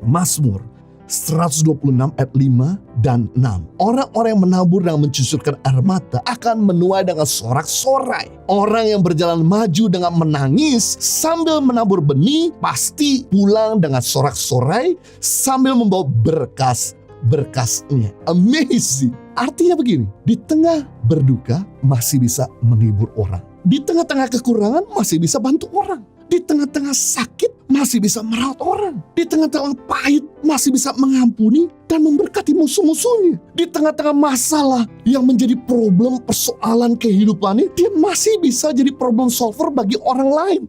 Mazmur 126 ayat 5 dan 6. Orang-orang yang menabur dan mencucurkan air mata akan menuai dengan sorak-sorai. Orang yang berjalan maju dengan menangis sambil menabur benih pasti pulang dengan sorak-sorai sambil membawa berkasnya. Amazing. Artinya begini, di tengah berduka masih bisa menghibur orang. Di tengah-tengah kekurangan masih bisa bantu orang. Di tengah-tengah sakit masih bisa merawat orang. Di tengah-tengah pahit masih bisa mengampuni dan memberkati musuh-musuhnya. Di tengah-tengah masalah yang menjadi problem persoalan kehidupannya, dia masih bisa jadi problem solver bagi orang lain.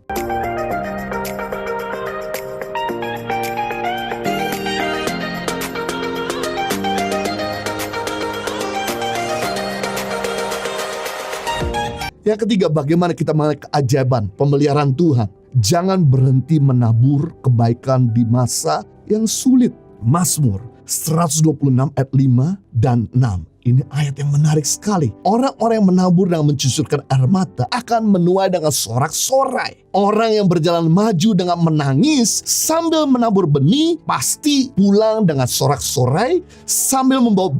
Yang ketiga, bagaimana kita melihat keajaiban pemeliharaan Tuhan. Jangan berhenti menabur kebaikan di masa yang sulit. Mazmur 126 ayat 5 dan 6. Ini ayat yang menarik sekali. Orang-orang yang menabur dan mencucurkan air mata akan menuai dengan sorak-sorai. Orang yang berjalan maju dengan menangis sambil menabur benih pasti pulang dengan sorak-sorai sambil membawa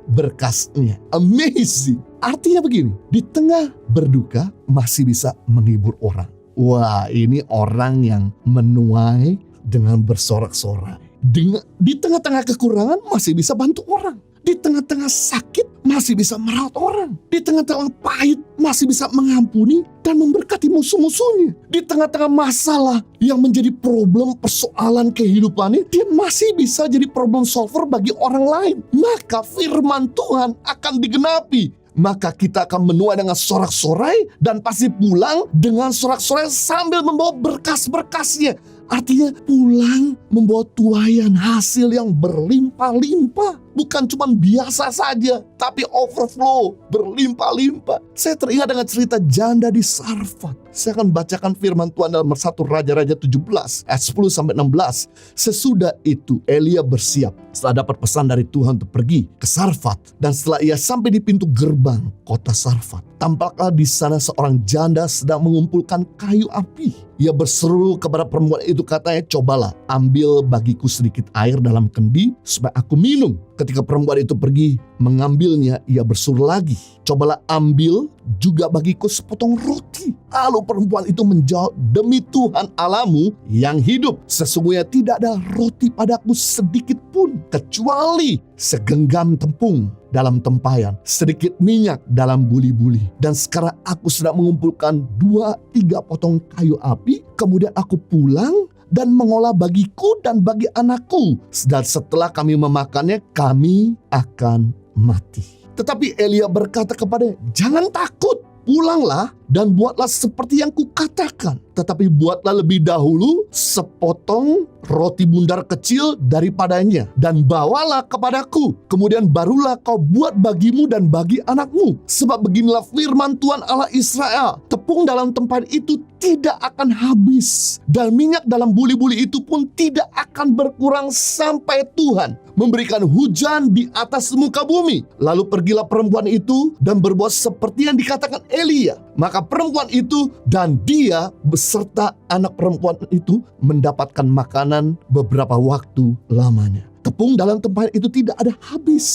berkasnya. Amazing. Artinya begini, di tengah berduka masih bisa menghibur orang. Wah, ini orang yang menuai dengan bersorak-sorai. Di tengah-tengah kekurangan masih bisa bantu orang. Di tengah-tengah sakit masih bisa merawat orang. Di tengah-tengah pahit masih bisa mengampuni dan memberkati musuh-musuhnya. Di tengah-tengah masalah yang menjadi problem persoalan kehidupannya, dia masih bisa jadi problem solver bagi orang lain. Maka firman Tuhan akan digenapi. Maka kita akan menuai dengan sorak-sorai dan pasti pulang dengan sorak-sorai sambil membawa berkas-berkasnya. Artinya pulang membawa tuaian hasil yang berlimpah-limpah. Bukan cuma biasa saja, tapi overflow, berlimpah-limpah. Saya teringat dengan cerita janda di Sarfat. Saya akan bacakan firman Tuhan dalam 1 Raja-Raja 17 ayat 10-16. Sesudah itu Elia bersiap setelah dapat pesan dari Tuhan untuk pergi ke Sarfat. Dan setelah ia sampai di pintu gerbang kota Sarfat, tampaklah di sana seorang janda sedang mengumpulkan kayu api. Ia berseru kepada perempuan itu, katanya, "Cobalah ambil bagiku sedikit air dalam kendi supaya aku minum." Ketika perempuan itu pergi mengambilnya, ia berseru lagi, "Cobalah ambil juga bagiku sepotong roti." Lalu perempuan itu menjawab, "Demi Tuhan Allahmu yang hidup, sesungguhnya tidak ada roti padaku sedikit pun, kecuali segenggam tepung dalam tempayan, sedikit minyak dalam buli-buli. Dan sekarang aku sedang mengumpulkan 2-3 potong kayu api, kemudian aku pulang dan mengolah bagiku dan bagi anakku. Dan setelah kami memakannya, kami akan mati." Tetapi Elia berkata kepadanya, "Jangan takut, pulanglah dan buatlah seperti yang kukatakan. Tetapi buatlah lebih dahulu sepotong roti bundar kecil daripadanya dan bawalah kepadaku. Kemudian barulah kau buat bagimu dan bagi anakmu. Sebab beginilah firman Tuhan Allah Israel, tepung dalam tempayan itu tidak akan habis, dan minyak dalam buli-buli itu pun tidak akan berkurang sampai Tuhan memberikan hujan di atas muka bumi." Lalu pergilah perempuan itu dan berbuat seperti yang dikatakan Elia. Maka perempuan itu dan dia beserta anak perempuan itu mendapatkan makanan beberapa waktu lamanya. Tepung dalam tempayan itu tidak ada habis,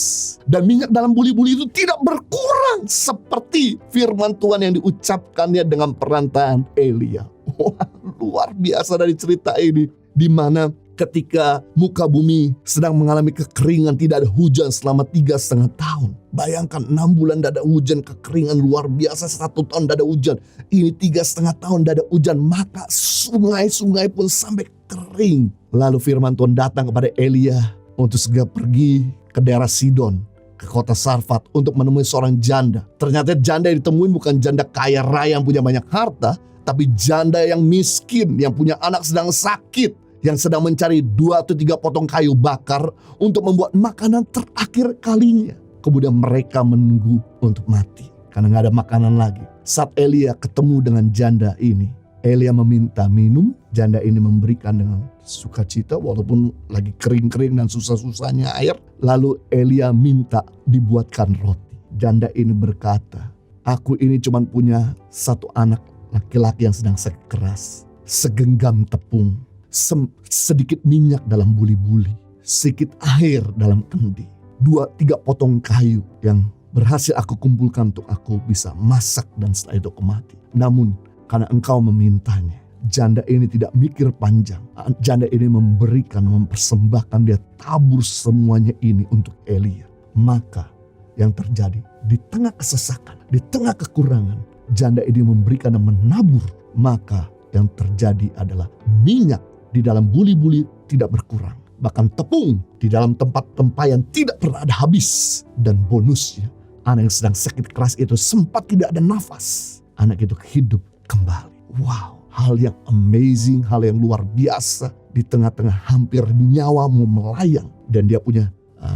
dan minyak dalam buli-buli itu tidak berkurang, seperti firman Tuhan yang diucapkannya dengan perantaraan Elia. Wah, luar biasa dari cerita ini, di mana ketika muka bumi sedang mengalami kekeringan, tidak ada hujan selama 3,5 tahun. Bayangkan 6 bulan tidak ada hujan, kekeringan luar biasa, 1 tahun tidak ada hujan. Ini 3,5 tahun tidak ada hujan, maka sungai-sungai pun sampai kering. Lalu firman Tuhan datang kepada Elia untuk segera pergi ke daerah Sidon, ke kota Sarfat, untuk menemui seorang janda. Ternyata janda yang ditemuin bukan janda kaya raya yang punya banyak harta, tapi janda yang miskin, yang punya anak sedang sakit, yang sedang mencari 2 atau 3 potong kayu bakar untuk membuat makanan terakhir kalinya. Kemudian mereka menunggu untuk mati karena gak ada makanan lagi. Saat Elia ketemu dengan janda ini, Elia meminta minum. Janda ini memberikan dengan sukacita walaupun lagi kering-kering dan susah-susahnya air. Lalu Elia minta dibuatkan roti. Janda ini berkata, "Aku ini cuma punya 1 anak laki-laki yang sedang sakit keras. Segenggam tepung sedikit minyak dalam buli-buli, sedikit air dalam kendi, 2-3 potong kayu yang berhasil aku kumpulkan untuk aku bisa masak dan setelah itu aku mati. Namun karena engkau memintanya, janda ini tidak mikir panjang. Janda ini memberikan, mempersembahkan, dia tabur semuanya ini untuk Elia. Maka yang terjadi di tengah kesesakan, di tengah kekurangan, janda ini memberikan dan menabur. Maka yang terjadi adalah minyak di dalam buli-buli tidak berkurang. Bahkan tepung di dalam tempat tempayan tidak pernah ada habis. Dan bonusnya, anak yang sedang sakit keras itu sempat tidak ada nafas. Anak itu hidup kembali. Wow, hal yang amazing, hal yang luar biasa. Di tengah-tengah hampir nyawa mau melayang. Dan dia punya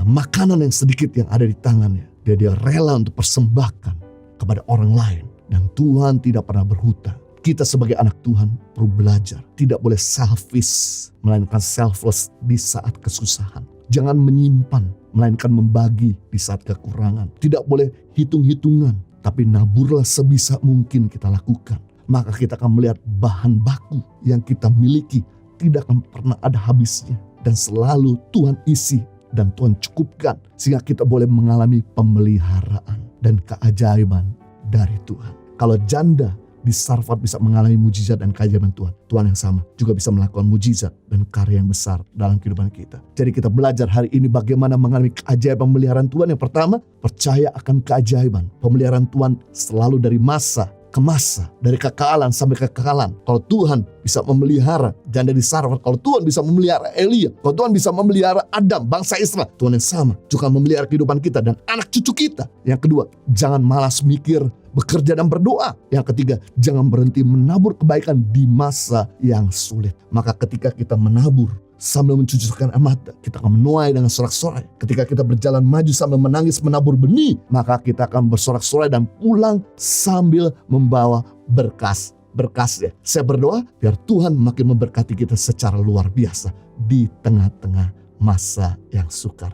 makanan yang sedikit yang ada di tangannya. Dia rela untuk persembahkan kepada orang lain. Dan Tuhan tidak pernah berhutang. Kita sebagai anak Tuhan perlu belajar. Tidak boleh selfish, melainkan selfless di saat kesusahan. Jangan menyimpan, melainkan membagi di saat kekurangan. Tidak boleh hitung-hitungan, tapi naburlah sebisa mungkin kita lakukan. Maka kita akan melihat bahan baku yang kita miliki tidak akan pernah ada habisnya. Dan selalu Tuhan isi dan Tuhan cukupkan. Sehingga kita boleh mengalami pemeliharaan dan keajaiban dari Tuhan. Kalau janda di Sarfat bisa mengalami mujizat dan keajaiban Tuhan, Tuhan yang sama juga bisa melakukan mujizat dan karya yang besar dalam kehidupan kita. Jadi kita belajar hari ini bagaimana mengalami keajaiban pemeliharaan Tuhan. Yang pertama, percaya akan keajaiban. Pemeliharaan Tuhan selalu dari masa ke masa, dari kekekalan sampai kekekalan. Kalau Tuhan bisa memelihara janda di Sarfat, kalau Tuhan bisa memelihara Elia, kalau Tuhan bisa memelihara Adam, bangsa Israel, Tuhan yang sama juga memelihara kehidupan kita dan anak cucu kita. Yang kedua, jangan malas mikir, bekerja dan berdoa. Yang ketiga, jangan berhenti menabur kebaikan di masa yang sulit. Maka ketika kita menabur sambil mencucurkan air mata, kita akan menuai dengan sorak-sorai. Ketika kita berjalan maju sambil menangis menabur benih, maka kita akan bersorak-sorai dan pulang sambil membawa berkasnya. Saya berdoa biar Tuhan makin memberkati kita secara luar biasa di tengah-tengah masa yang sukar.